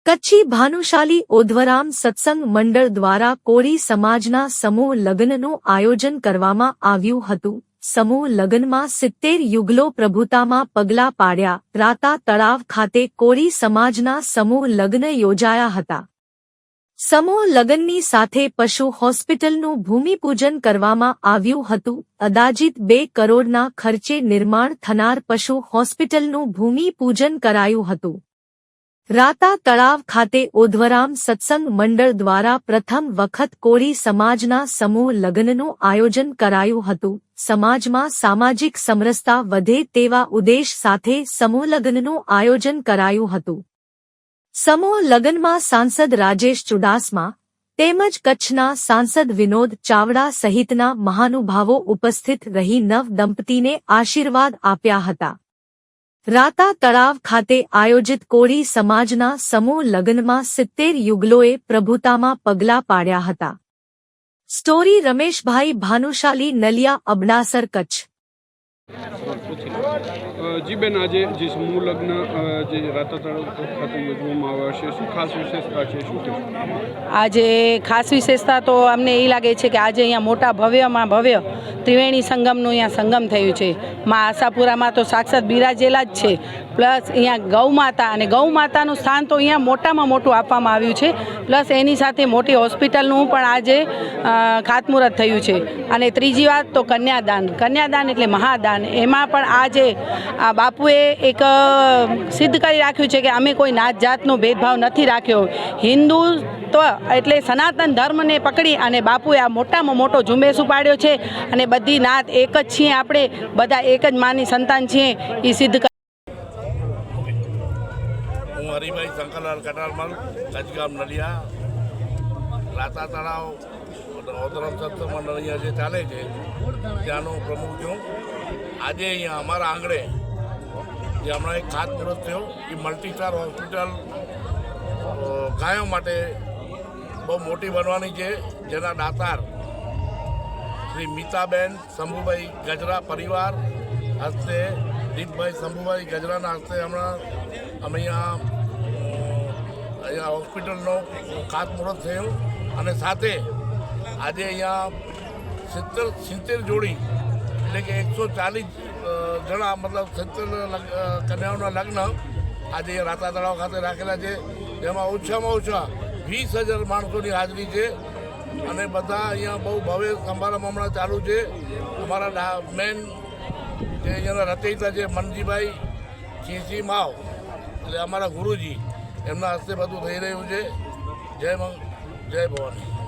કચ્છી ભાનુશાલી ઓધવરામ સત્સંગ મંડળ દ્વારા કોળી સમાજના સમૂહ લગ્નનું આયોજન કરવામાં આવ્યું હતું। સમૂહ લગ્નમાં 70 યુગલો પ્રભુતામાં પગલાં પાડ્યા। રાતા તળાવ ખાતે કોળી સમાજના સમૂહ લગ્ન યોજાયા હતા। સમૂહ લગ્નની સાથે પશુ હોસ્પિટલનું ભૂમિપૂજન કરવામાં આવ્યું હતું। અંદાજિત 2 કરોડના ખર્ચે નિર્માણ થનાર પશુ હોસ્પિટલનું ભૂમિપૂજન કરાયું હતું। રાતા તળાવ ખાતે ઓધવરામ સત્સંગ મંડળ દ્વારા પ્રથમ વખત કોળી સમાજના સમૂહ લગ્નનું આયોજન કરાયું હતું। સમાજમાં સામાજિક સમરસતા વધે તેવા ઉદ્દેશ સાથે સમૂહ લગ્નનું આયોજન કરાયું હતું। સમૂહ લગ્નમાં સાંસદ રાજેશ ચુડાસમા તેમજ કચ્છના સાંસદ વિનોદ ચાવડા સહિતના મહાનુભાવો ઉપસ્થિત રહી નવ દંપતીને આશીર્વાદ આપ્યા હતા। રાતા તળાવ ખાતે આયોજિત કોળી સમાજના સમૂહ લગ્નમાં 70 યુગલોએ પ્રભુતામાં પગલાં પાડ્યા હતા। સ્ટોરી રમેશભાઈ ભાનુશાલી નલિયા અબડાસર કચ્છ। जी बेन, आज जे समूह लग्न जे राता तळाव खाते योजવામાં આવ્યા છે, શું ખાસ વિશેષતા છે, શું કહેશો? આજે ખાસ વિશેષતા તો અમને એ લાગે છે કે આજે અહીંયા મોટા ભવ્યમાં ભવ્ય ત્રિવેણી સંગમનું અહીંયા સંગમ થયું છે। મા આશાપુરામાં તો સાક્ષાત બિરાજેલા જ છે, પ્લસ અહીંયા ગૌમાતા અને ગૌમાતાનું સ્થાન તો અહીંયા મોટામાં મોટું આપવામાં આવ્યું છે। પ્લસ એની સાથે મોટી હોસ્પિટલનું પણ આજે ખાતમુહૂર્ત થયું છે। અને ત્રીજી વાત તો કન્યાદાન એટલે મહાદાન। એમાં પણ આજે આ બાપુએ એક સિદ્ધ કરી રાખ્યું છે કે અમે કોઈ નાત જાતનો ભેદભાવ નથી રાખ્યો। હિન્દુત્વ એટલે સનાતન ધર્મને પકડી અને બાપુએ આ મોટામાં મોટો ઝુંબેશ ઉપાડ્યો છે અને બધી નાત એક જ છીએ, આપણે બધા એક જ માની સંતાન છીએ, એ સિદ્ધ। હું હરિભાઈ શંકરલાલ કટારમલ, કચ્છગામ નલિયા। રાતા તળાવ ઓધવરામ સત્સંગ મંડળ અહીંયા જે ચાલે છે ત્યાંનો પ્રમુખ છું। આજે અહીંયા અમારા આંગણે જે હમણાં એક ખાતમુહૂર્ત થયો, એ મલ્ટીસ્ટાર હોસ્પિટલ ગાયો માટે બહુ મોટી બનવાની છે, જેના દાતાર શ્રી મીતાબેન શંભુભાઈ ગજરા પરિવાર હસ્તે, દીપભાઈ શંભુભાઈ ગજરાના હસ્તે હમણાં અમે અહીંયા હોસ્પિટલનો ખાતમુહૂર્ત થયું। અને સાથે આજે અહીંયા 70 જોડી એટલે કે 140 જણા મતલબ 70 કન્યાઓના લગ્ન આજે રાતા તળાવ ખાતે રાખેલા છે, જેમાં ઓછામાં ઓછા 20,000 માણસોની હાજરી છે। અને બધા અહીંયા બહુ ભવ્ય સમારંભ હમણાં ચાલુ છે। અમારા મેન જે અહીંયાના રચયિતા છે મનજીભાઈ સિંહજી માવ, એટલે અમારા ગુરુજી, એમના હસ્તે બધું થઈ રહ્યું છે। જય ભવાની।